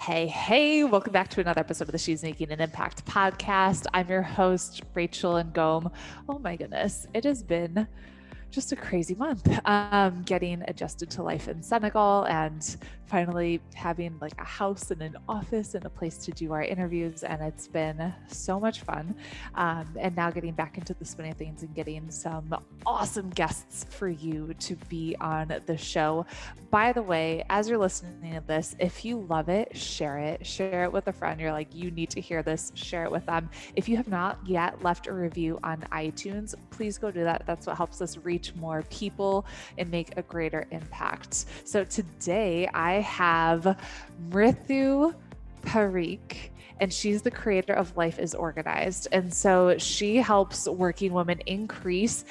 Hey, welcome back to another episode of the She's Making an Impact podcast. I'm your host, Rachel Ngom. Oh my goodness, it has been just a crazy month. Getting adjusted to life in Senegal and finally having like a house and an office and a place to do our interviews. And it's been so much fun. And now getting back into the swing of things and getting some awesome guests for you to be on the show. By the way, as you're listening to this, if you love it, share it with a friend. You're like, you need to hear this, share it with them. If you have not yet left a review on iTunes, please go do that. That's what helps us reach more people and make a greater impact. So today I have Mrithu Parikh, and she's the creator of Life is Organized. And so she helps working women increase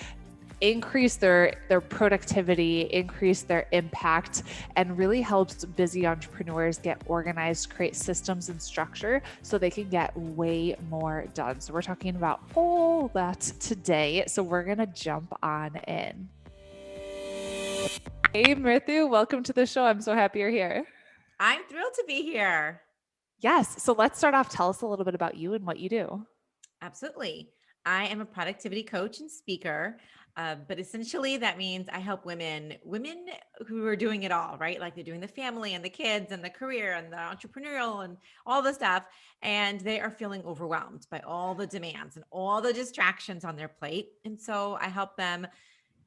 their productivity, increase their impact, and really helps busy entrepreneurs get organized, create systems and structure so they can get way more done. So we're talking about all that today. So we're going to jump on in. Hey, Mrithu, welcome to the show. I'm so happy you're here. I'm thrilled to be here. Yes. So let's start off. Tell us a little bit about you and what you do. Absolutely. I am a productivity coach and speaker, but essentially that means I help women who are doing it all, right? Like they're doing the family and the kids and the career and the entrepreneurial and all the stuff. And they are feeling overwhelmed by all the demands and all the distractions on their plate. And so I help them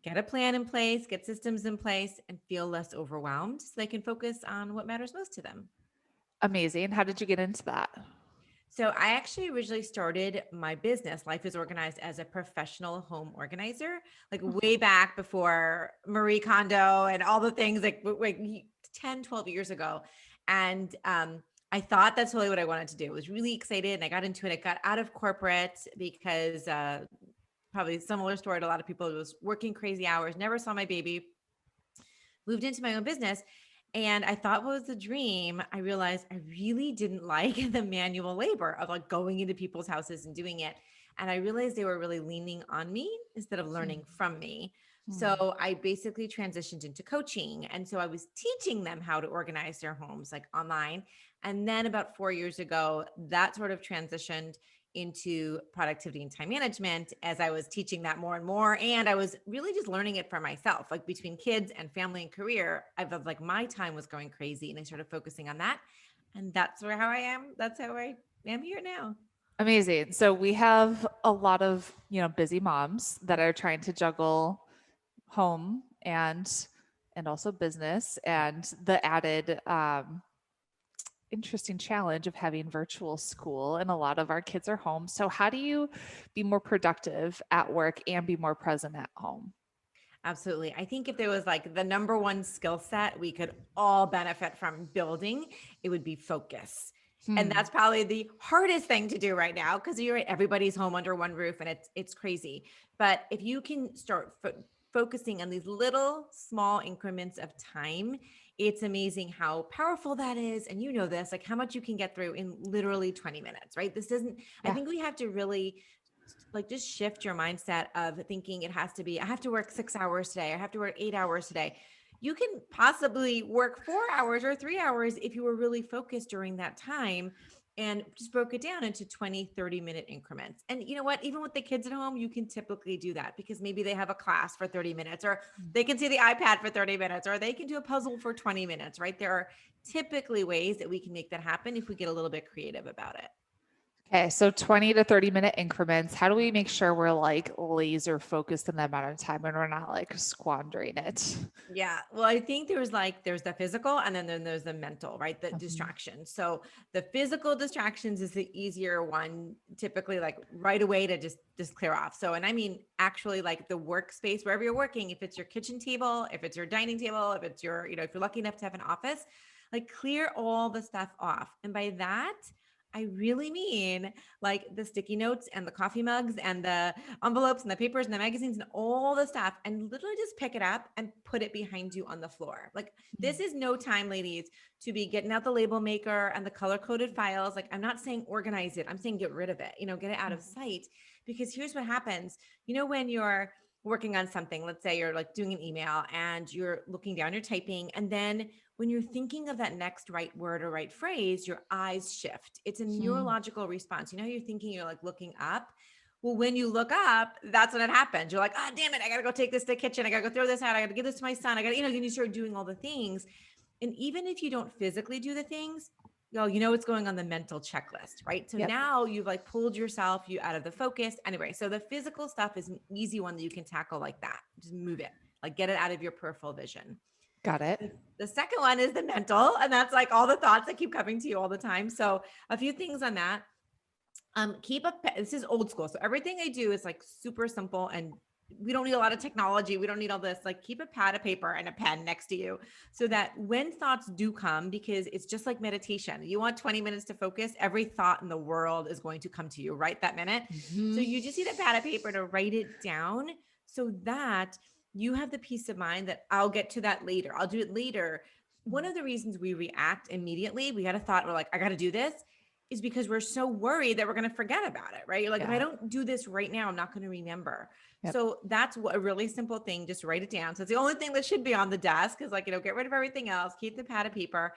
get a plan in place, get systems in place, and feel less overwhelmed so they can focus on what matters most to them. Amazing. How did you get into that? So I actually originally started my business, Life is Organized, as a professional home organizer, like way back before Marie Kondo and all the things like 10, 12 years ago. And I thought that's totally what I wanted to do. I was really excited and I got into it. I got out of corporate because probably similar story to a lot of people. I was working crazy hours, never saw my baby, moved into my own business. And I thought what was the dream, I realized I really didn't like the manual labor of like going into people's houses and doing it. And I realized they were really leaning on me instead of learning from me. So I basically transitioned into coaching. And so I was teaching them how to organize their homes like online. And then about 4 years ago, that sort of transitioned into productivity and time management as I was teaching that more and more. And I was really just learning it for myself, like between kids and family and career. I felt like my time was going crazy and I started focusing on that. And that's how I am. That's how I am here now. Amazing. So we have a lot of, busy moms that are trying to juggle home and also business and the added interesting challenge of having virtual school, and a lot of our kids are home. So how do you be more productive at work and be more present at home? Absolutely. I think if there was like the number one skill set we could all benefit from building, it would be focus. And Hmm. that's probably the hardest thing to do right now because you're right, everybody's home under one roof and it's crazy. But if you can start focusing on these little small increments of time, it's amazing how powerful that is. And you know this, like how much you can get through in literally 20 minutes, right? This doesn't, I Yeah. think we have to really like just shift your mindset of thinking it has to be, I have to work 6 hours today. I have to work 8 hours today. You can possibly work 4 hours or 3 hours if you were really focused during that time and just broke it down into 20, 30-minute increments. And you know what? Even with the kids at home, you can typically do that because maybe they have a class for 30 minutes or they can see the iPad for 30 minutes or they can do a puzzle for 20 minutes, right? There are typically ways that we can make that happen if we get a little bit creative about it. Okay, so 20 to 30-minute increments. How do we make sure we're like laser focused in that amount of time and we're not like squandering it? Yeah. Well, I think there's the physical and then there's the mental, right? The Mhm. distraction. So the physical distractions is the easier one, typically like right away to just clear off. So, and I mean, actually like the workspace, wherever you're working, if it's your kitchen table, if it's your dining table, if it's your, if you're lucky enough to have an office, like clear all the stuff off. And by that, I really mean like the sticky notes and the coffee mugs and the envelopes and the papers and the magazines and all the stuff and literally just pick it up and put it behind you on the floor. Like this is no time, ladies, to be getting out the label maker and the color coded files. Like I'm not saying organize it. I'm saying get rid of it, get it out of sight because here's what happens. When working on something. Let's say you're like doing an email and you're looking down, you're typing. And then when you're thinking of that next right word or right phrase, your eyes shift. It's a neurological response. You know, you're thinking, you're like looking up. Well, when you look up, that's when it happens. You're like, oh, damn it. I got to go take this to the kitchen. I got to go throw this out. I got to give this to my son. I got to, and you start doing all the things. And even if you don't physically do the things, it's going on the mental checklist, right? So now you've like pulled yourself out of the focus. Anyway, so the physical stuff is an easy one that you can tackle like that. Just move it, like get it out of your peripheral vision. Got it. The second one is the mental, and that's like all the thoughts that keep coming to you all the time. So a few things on that. This is old school. So everything I do is like super simple, and we don't need a lot of technology. We don't need all this. Like keep a pad of paper and a pen next to you so that when thoughts do come, because it's just like meditation, you want 20 minutes to focus, every thought in the world is going to come to you right that minute. So you just need a pad of paper to write it down so that you have the peace of mind that I'll get to that later. I'll do it later. One of the reasons we react immediately, we had a thought, we're like, I got to do this, is because we're so worried that we're going to forget about it, right? You're like, if I don't do this right now, I'm not going to remember. So that's a really simple thing. Just write it down. So it's the only thing that should be on the desk is like, get rid of everything else, keep the pad of paper.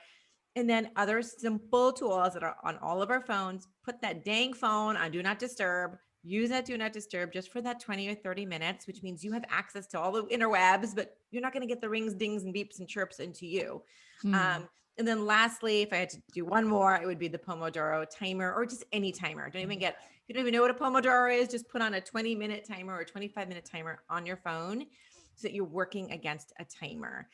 And then other simple tools that are on all of our phones, put that dang phone on do not disturb, use that do not disturb just for that 20 or 30 minutes, which means you have access to all the interwebs, but you're not going to get the rings, dings, and beeps and chirps into you. And then lastly, if I had to do one more, it would be the Pomodoro timer, or just any timer. If you don't even know what a Pomodoro is, just put on a 20-minute timer or 25-minute timer on your phone so that you're working against a timer.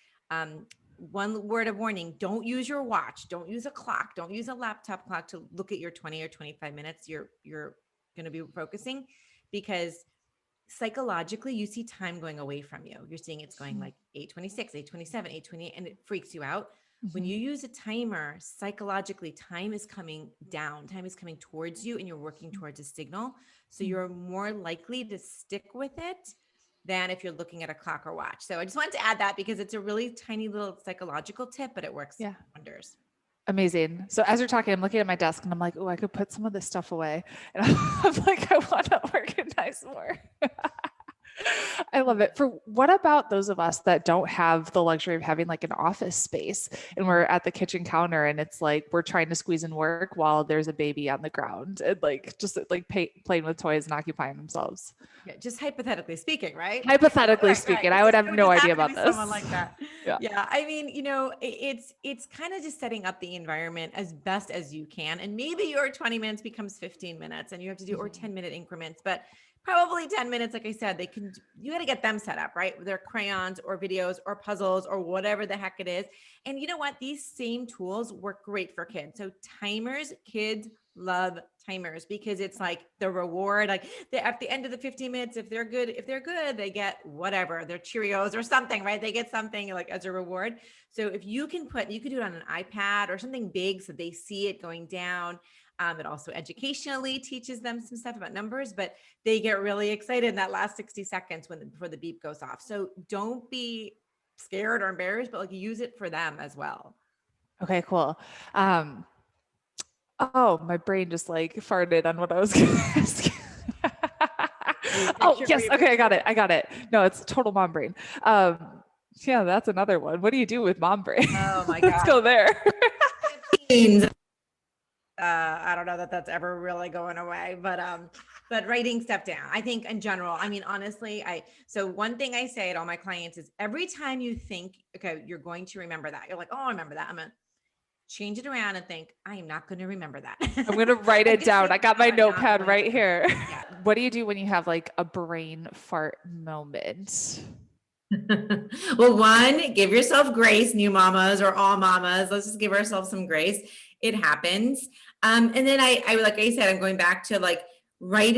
One word of warning, don't use your watch, don't use a clock, don't use a laptop clock to look at your 20 or 25 minutes you're going to be focusing, because psychologically you see time going away from you. You're seeing it's going like 8:26, 8:27, 8:28, and it freaks you out. When you use a timer, psychologically, time is coming down, time is coming towards you, and you're working towards a signal. So you're more likely to stick with it than if you're looking at a clock or watch. So I just wanted to add that because it's a really tiny little psychological tip, but it works wonders. Amazing. So as you're talking, I'm looking at my desk and I'm like, oh, I could put some of this stuff away. And I'm like, I want to organize more. I love it. For what about those of us that don't have the luxury of having like an office space and we're at the kitchen counter and it's like we're trying to squeeze in work while there's a baby on the ground and like just like playing with toys and occupying themselves? Yeah, just hypothetically speaking, right? Hypothetically speaking, right. I would have no idea about this. Someone like that. Yeah. I mean, it's kind of just setting up the environment as best as you can. And maybe your 20 minutes becomes 15 minutes and you have to do, or 10-minute increments, but probably 10 minutes. Like I said, you got to get them set up, right? With their crayons or videos or puzzles or whatever the heck it is. And you know what? These same tools work great for kids. So timers, kids love timers because it's like the reward, like at the end of the 15 minutes, if they're good, they get whatever, their Cheerios or something, right? They get something like as a reward. So if you can do it on an iPad or something big so they see it going down. It also educationally teaches them some stuff about numbers, but they get really excited in that last 60 seconds before the beep goes off. So don't be scared or embarrassed, but like use it for them as well. Okay, cool. Oh, my brain just like farted on what I was going to ask. Oh, yes. Okay, I got it. No, it's total mom brain. Yeah, that's another one. What do you do with mom brain? Oh my God. Let's go there. I don't know that that's ever really going away, but writing stuff down, I think in general, I mean, honestly, so one thing I say to all my clients is every time you think, okay, you're going to remember that. You're like, oh, I remember that. I'm going to change it around and think, I am not going to remember that. I'm going to write it down. I got my notepad right here. Yeah. What do you do when you have like a brain fart moment? Well, one, give yourself grace, new mamas or all mamas. Let's just give ourselves some grace. It happens. And then I like I said, I'm going back to like, write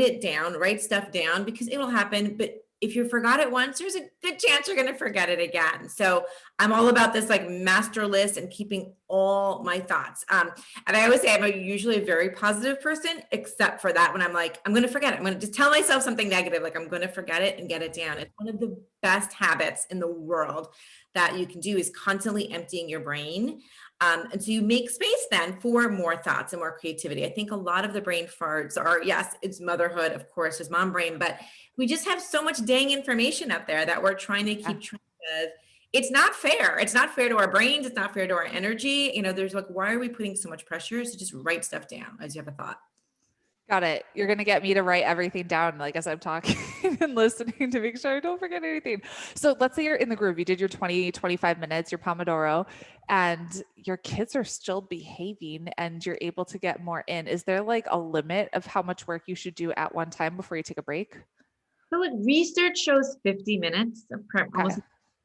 stuff down because it will happen. But if you forgot it once, there's a good chance you're going to forget it again. So I'm all about this like master list and keeping all my thoughts. And I always say I'm usually a very positive person, except for that when I'm like, I'm going to forget it. I'm going to just tell myself something negative. Like I'm going to forget it and get it down. It's one of the best habits in the world that you can do is constantly emptying your brain. And so you make space then for more thoughts and more creativity. I think a lot of the brain farts are, yes, it's motherhood, of course, there's mom brain, but we just have so much dang information up there that we're trying to keep track of. It's not fair. It's not fair to our brains. It's not fair to our energy. There's like, why are we putting so much pressure to just write stuff down as you have a thought? Got it. You're going to get me to write everything down, like as I'm talking and listening to make sure I don't forget anything. So let's say you're in the groove. You did your 20, 25 minutes, your Pomodoro, and your kids are still behaving and you're able to get more in. Is there like a limit of how much work you should do at one time before you take a break? So research shows 50 minutes, almost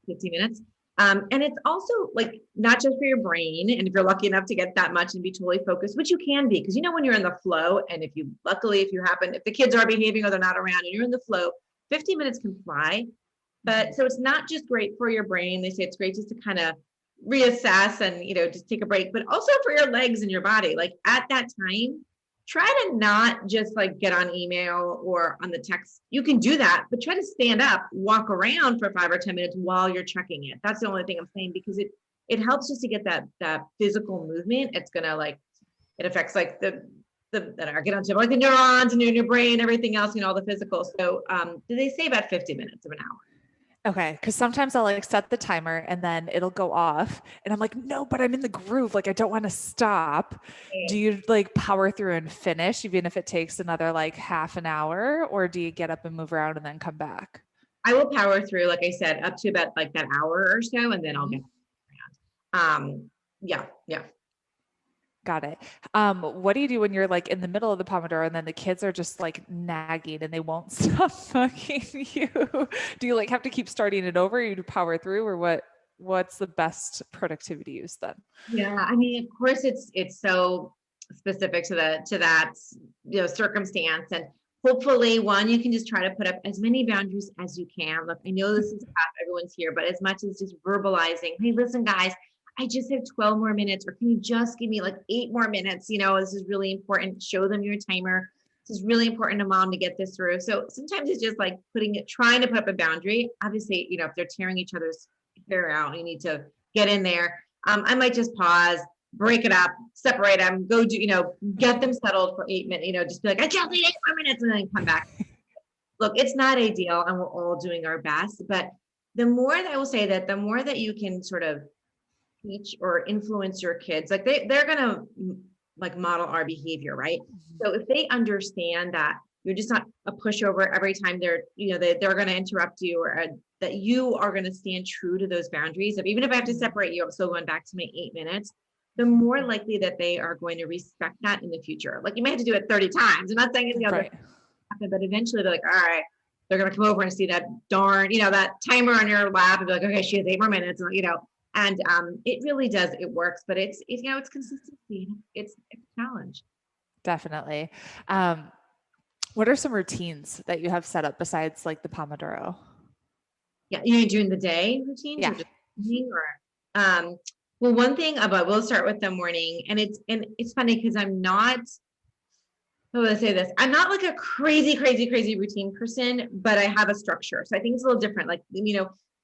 50 minutes. And it's also like not just for your brain. And if you're lucky enough to get that much and be totally focused, which you can be, because when you're in the flow, and if the kids are behaving or they're not around and you're in the flow, 50 minutes can fly. But so it's not just great for your brain. They say it's great just to kind of reassess and, just take a break, but also for your legs and your body. Like at that time, try to not just like get on email or on the text. You can do that, but try to stand up, walk around for 5 or 10 minutes while you're checking it. That's the only thing I'm saying, because it helps just to get that physical movement. It's gonna it affects like the get onto like the neurons in your brain, everything else, all the physical. So they say about 50 minutes of an hour. Okay. Cause sometimes I'll like set the timer and then it'll go off and I'm like, no, but I'm in the groove. Like I don't want to stop. Okay. Do you like power through and finish even if it takes another like half an hour, or do you get up and move around and then come back? I will power through, like I said, up to about like that hour or so, and then I'll get around. Yeah. Got it. What do you do when you're like in the middle of the Pomodoro and then the kids are just like nagging and they won't stop fucking you? Do you like have to keep starting it over? You power through, or what's the best productivity use then? Yeah. I mean, of course it's so specific to that, circumstance. And hopefully you can just try to put up as many boundaries as you can. Look, I know this is tough. Everyone's here, but as much as just verbalizing, hey, listen, guys, I just have 12 more minutes, or can you just give me like 8 more minutes? This is really important. Show them your timer. This is really important to mom to get this through. So sometimes it's just like trying to put up a boundary. Obviously, if they're tearing each other's hair out, you need to get in there. I might just pause, break it up, separate them, go do, get them settled for 8 minutes, just be like, I just need 8 more minutes, and then come back. Look, it's not ideal and we're all doing our best, but the more that you can sort of teach or influence your kids, like they're going to like model our behavior, right? So if they understand that you're just not a pushover every time they're going to interrupt you, or that you are going to stand true to those boundaries of, even if I have to separate you, I'm still going back to my 8 minutes, the more likely that they are going to respect that in the future. Like you may have to do it 30 times. I'm not saying it's going to happen, but eventually they're like, all right, they're going to come over and see that darn, that timer on your lap and be like, okay, she has 8 more minutes, and it really does, it works, but it's consistency. It's a challenge. Definitely. What are some routines that you have set up besides like the Pomodoro? Yeah, you're doing the day routines? Yeah. Well, one thing about, we'll start with the morning, and it's funny because I'm not like a crazy routine person, but I have a structure. So I think it's a little different. Like,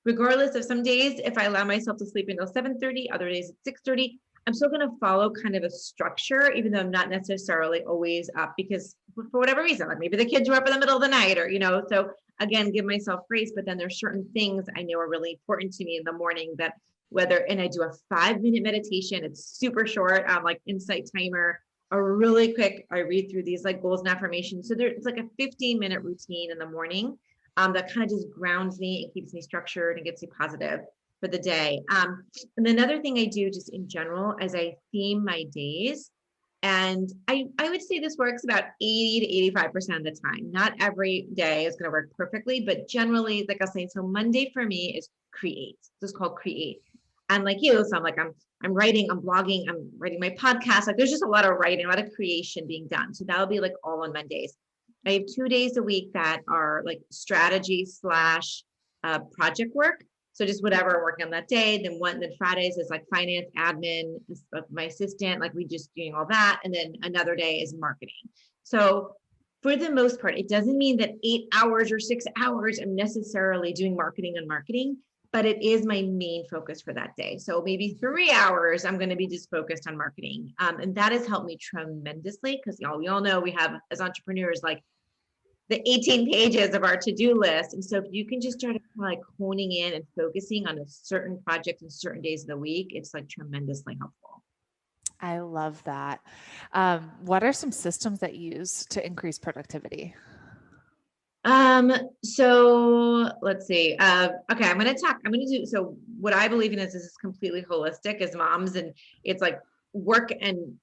regardless of some days, if I allow myself to sleep until 7:30, other days at 6:30, I'm still going to follow kind of a structure, even though I'm not necessarily always up, because for whatever reason, like maybe the kids are up in the middle of the night, or, so again, give myself grace. But then there's certain things I know are really important to me in the morning, that and I do a 5-minute meditation. It's super short, like insight timer, a really quick, I read through these like goals and affirmations. So it's like a 15-minute routine in the morning. That kind of just grounds me and keeps me structured and gets me positive for the day. And another thing I do just in general is I theme my days. And I would say this works about 80 to 85% of the time. Not every day is going to work perfectly, but generally, like I was saying, so Monday for me is create. This is called create. And like you, so I'm like, I'm writing, I'm blogging, I'm writing my podcast. Like there's just a lot of writing, a lot of creation being done. So that'll be like all on Mondays. I have 2 days a week that are like strategy / project work. So just whatever I'm working on that day. Then Fridays is like finance, admin, my assistant, like we just doing all that. And then another day is marketing. So for the most part, it doesn't mean that 8 hours or 6 hours I'm necessarily doing marketing on marketing, but it is my main focus for that day. So maybe 3 hours, I'm going to be just focused on marketing. And that has helped me tremendously because we all know we have as entrepreneurs, like the 18 pages of our to-do list. And so if you can just start like honing in and focusing on a certain project and certain days of the week, it's like tremendously helpful. I love that. What are some systems that you use to increase productivity? So let's see. Okay, I'm going to do, so what I believe in is this is completely holistic as moms, and it's like work and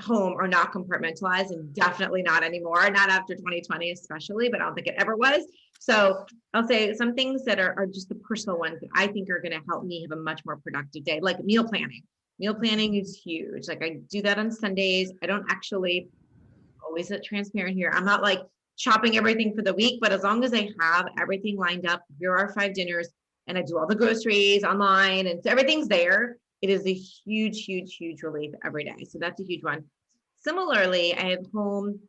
home are not compartmentalized, and definitely not anymore, not after 2020 especially, but I don't think it ever was. So I'll say some things that are just the personal ones that I think are going to help me have a much more productive day, like meal planning. Meal planning is huge. Like I do that on Sundays. I don't actually always transparent here. I'm not like chopping everything for the week, but as long as I have everything lined up, here are 5 dinners, and I do all the groceries online and so everything's there, it is a huge, huge, huge relief every day. So that's a huge one. Similarly, I have home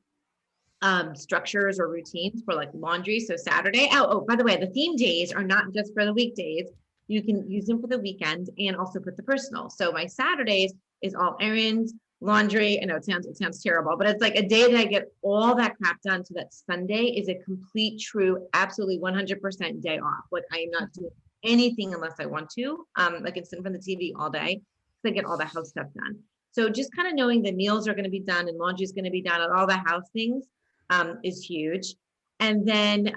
structures or routines for like laundry. So Saturday, by the way, the theme days are not just for the weekdays. You can use them for the weekend and also put the personal. So my Saturdays is all errands, laundry. I know it sounds terrible, but it's like a day that I get all that crap done. So that Sunday is a complete, true, absolutely 100% day off. Like I am not doing anything unless I want to. I can sit in front of the TV all day to get all the house stuff done. So just kind of knowing the meals are going to be done and laundry is going to be done and all the house things is huge. And then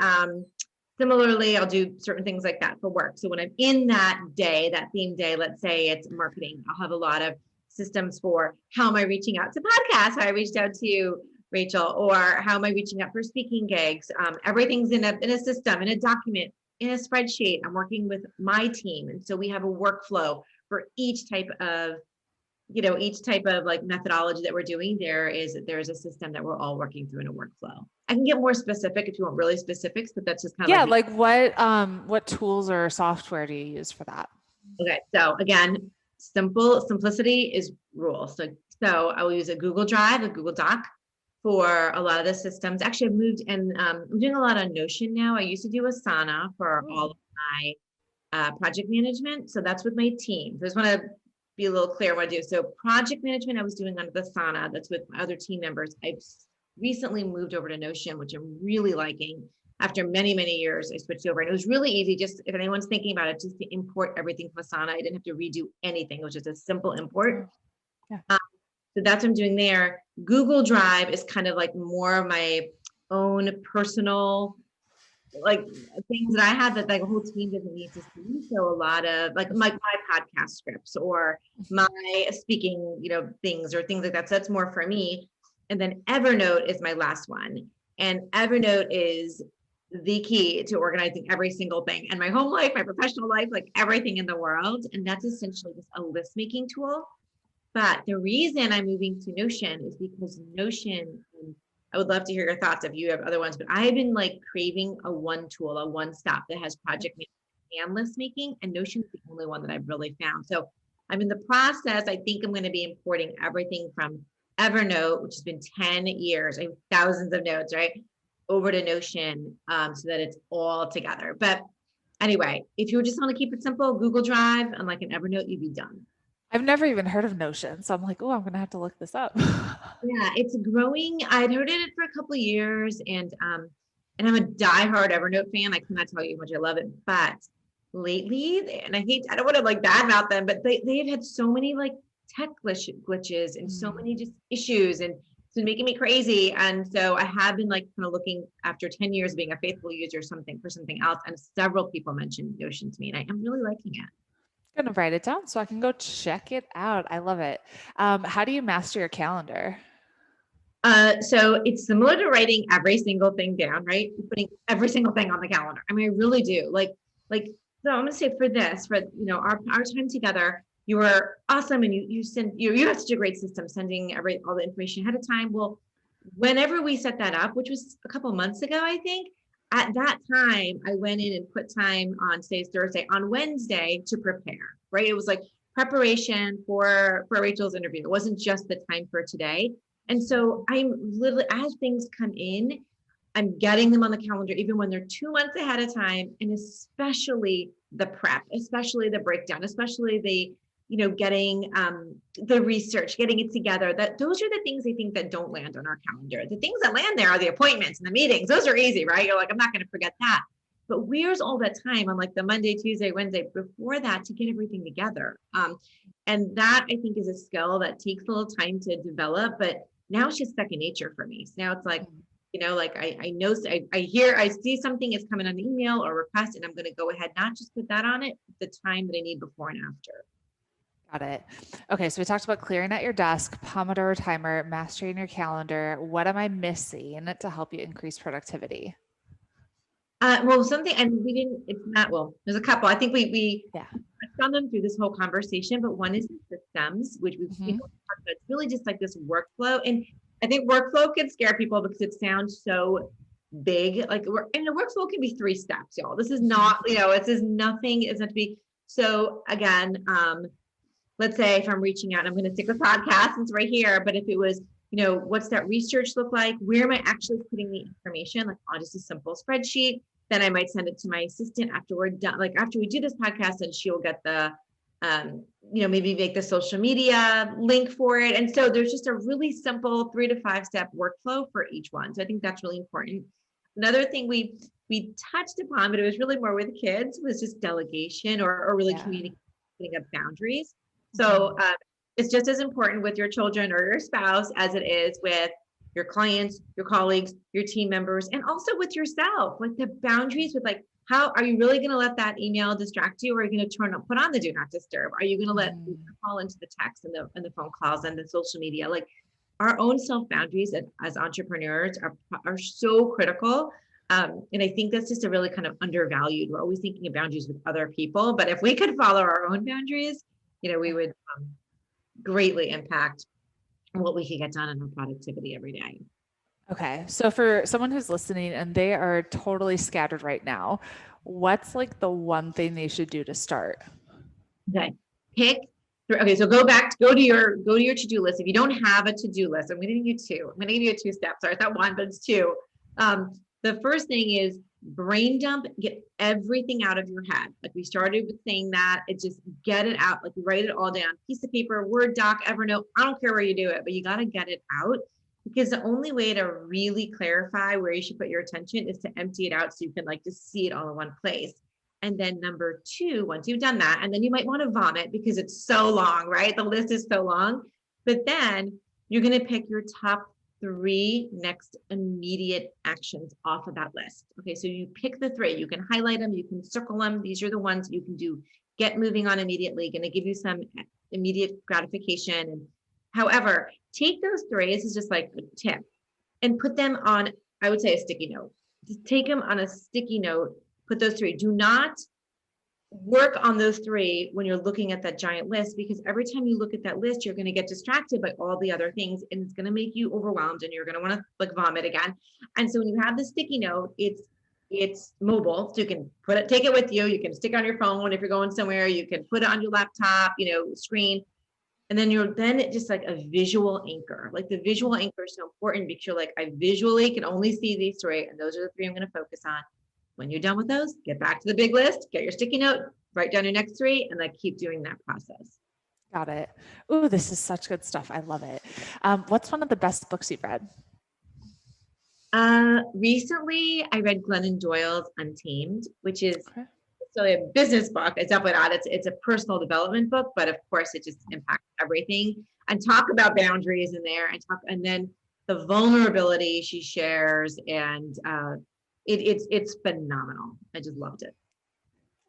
similarly, I'll do certain things like that for work. So when I'm in that day, that theme day, let's say it's marketing, I'll have a lot of systems for how am I reaching out to podcasts, how I reached out to you, Rachel, or how am I reaching out for speaking gigs. Everything's in a system, in a document, in a spreadsheet. I'm working with my team. And so we have a workflow for each type of like methodology that we're doing. There's a system that we're all working through in a workflow. I can get more specific if you want really specifics, but that's just kind of like what tools or software do you use for that? Okay, so again, simplicity is rule. So I will use a Google Drive, a Google Doc for a lot of the systems. Actually, I've moved and I'm doing a lot on Notion now. I used to do Asana for all of my project management. So that's with my team. So I just want to be a little clear what I do. So project management, I was doing under the Asana. That's with my other team members. I've recently moved over to Notion, which I'm really liking. After many, many years, I switched over and it was really easy. Just if anyone's thinking about it, just to import everything from Asana. I didn't have to redo anything. It was just a simple import. Yeah. So that's what I'm doing there. Google Drive is kind of like more of my own personal like things that I have that like a whole team doesn't need to see. So a lot of like my podcast scripts or my speaking, things or things like that. So that's more for me. And then Evernote is my last one. And Evernote is the key to organizing every single thing and my home life, my professional life, like everything in the world. And that's essentially just a list making tool. But the reason I'm moving to Notion is because Notion, I would love to hear your thoughts if you have other ones, but I've been like craving a one tool, a one stop that has project management and list making, and Notion is the only one that I've really found. So I'm in the process. I think I'm going to be importing everything from Evernote, which has been 10 years, I have thousands of notes, right, over to Notion so that it's all together. But anyway, if you just want to keep it simple, Google Drive and like an Evernote, you'd be done. I've never even heard of Notion. So I'm like, oh, I'm going to have to look this up. Yeah, it's growing. I'd heard it for a couple of years and I'm a diehard Evernote fan. I cannot tell you how much I love it, but lately, and I don't want to like badmouth them, but they've had so many like tech glitches and so many just issues and it's been making me crazy. And so I have been like kind of looking after 10 years of being a faithful user for something else. And several people mentioned Notion to me and I am really liking it. I'm going to write it down so I can go check it out. I love it. How do you master your calendar? So it's similar to writing every single thing down, right? Putting every single thing on the calendar. I mean, I really do. So I'm gonna say for our time together, you were awesome, and you have such a great system sending all the information ahead of time. Well, whenever we set that up, which was a couple of months ago, I think, at that time, I went in and put time on, today's Thursday, on Wednesday to prepare, right? It was like preparation for Rachel's interview. It wasn't just the time for today. And so I'm literally, as things come in, I'm getting them on the calendar, even when they're 2 months ahead of time, and especially the prep, especially the breakdown, especially the, getting the research, getting it together. That those are the things I think that don't land on our calendar. The things that land there are the appointments and the meetings. Those are easy, right? You're like, I'm not going to forget that. But where's all that time on like the Monday, Tuesday, Wednesday before that to get everything together? And that I think is a skill that takes a little time to develop, but now it's just second nature for me. So now it's like, like I know, I see something is coming on the email or request, and I'm going to go ahead, not just put that on it, the time that I need before and after. Got it. Okay. So we talked about clearing out your desk, Pomodoro timer, mastering your calendar. What am I missing to help you increase productivity? Well, something, and we didn't, it's not, well, there's a couple, I think we Yeah. touched on them through this whole conversation, but one is the systems, which we've talked about. It's really just like this workflow. And I think workflow can scare people because it sounds so big. Like and a workflow can be 3 steps, y'all. This is not, it says nothing is meant to be. So again, let's say if I'm reaching out, and I'm going to stick with podcasts, it's right here, but if it was, what's that research look like? Where am I actually putting the information? Like on just a simple spreadsheet. Then I might send it to my assistant after we're done. Like after we do this podcast, and she'll get the, maybe make the social media link for it. And so there's just a really simple 3 to 5 step workflow for each one. So I think that's really important. Another thing we touched upon, but it was really more with kids, was just delegation or really communicating of boundaries. So it's just as important with your children or your spouse as it is with your clients, your colleagues, your team members, and also with yourself. Like the boundaries with like, how are you really going to let that email distract you, or are you going to put on the do not disturb? Are you going to let fall into the text and the phone calls and the social media? Like our own self boundaries as entrepreneurs are so critical. And I think that's just a really kind of undervalued. We're always thinking of boundaries with other people, but if we could follow our own boundaries, we would greatly impact what we could get done in our productivity every day. Okay. So for someone who's listening and they are totally scattered right now, what's like the one thing they should do to start? Okay. Okay. So go to your to-do list. If you don't have a to-do list, I'm going to give you 2. I'm going to give you 2 steps. Sorry, it's not 1, but it's 2. The first thing is brain dump, get everything out of your head. Like we started with saying that, it just get it out, like write it all down, piece of paper, Word doc, Evernote, I don't care where you do it, but you got to get it out, because the only way to really clarify where you should put your attention is to empty it out so you can like just see it all in one place. And then number 2, once you've done that, and then you might want to vomit because it's so long, right? The list is so long, but then you're going to pick your top 3 next immediate actions off of that list. Okay, so you pick the 3, you can highlight them, you can circle them. These are the ones you can do, get moving on immediately, going to give you some immediate gratification. And however, take those 3, this is just like a tip, and put them on, I would say, a sticky note. Just take them on a sticky note, put those 3. Do not work on those 3 when you're looking at that giant list, because every time you look at that list, you're going to get distracted by all the other things, and it's going to make you overwhelmed, and you're going to want to like vomit again. And so when you have the sticky note, it's mobile, so you can take it with you. You can stick it on your phone if you're going somewhere. You can put it on your laptop, screen, and then it's just like a visual anchor. Like the visual anchor is so important because you're like, I visually can only see these 3, and those are the 3 I'm going to focus on. When you're done with those, get back to the big list, get your sticky note, write down your next 3, and like keep doing that process. Got it. Ooh, this is such good stuff. I love it. What's one of the best books you've read? Recently, I read Glennon Doyle's Untamed, which is so a business book. It's definitely not. It's a personal development book, but of course, it just impacts everything. And talk about boundaries in there, and then the vulnerability she shares, and it's phenomenal. I just loved it.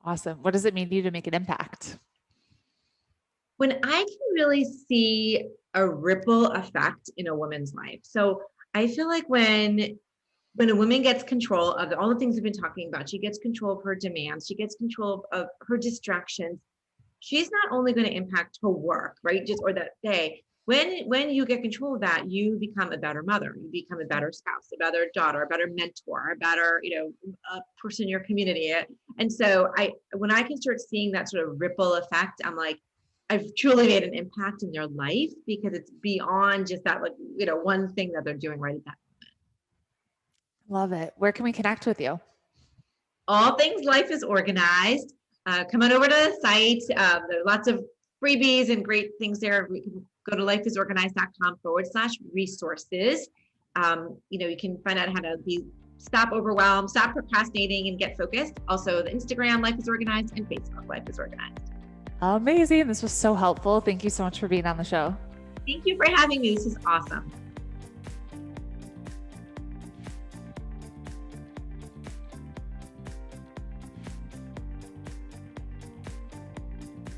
Awesome. What does it mean to you to make an impact? When I can really see a ripple effect in a woman's life. So I feel like when a woman gets control of all the things we've been talking about, she gets control of her demands, she gets control of her distractions, she's not only going to impact her work, right? Or that day. When you get control of that, you become a better mother, you become a better spouse, a better daughter, a better mentor, a better, a person in your community. And so when I can start seeing that sort of ripple effect, I'm like, I've truly made an impact in their life, because it's beyond just that, like, one thing that they're doing right at that moment. Love it. Where can we connect with you? All things Life is Organized come on over to the site. There are lots of freebies and great things there. We can go to lifeisorganized.com/resources. You can find out how to stop overwhelmed, stop procrastinating, and get focused. Also, the Instagram Life is Organized and Facebook Life is Organized. Amazing. This was so helpful. Thank you so much for being on the show. Thank you for having me. This is awesome.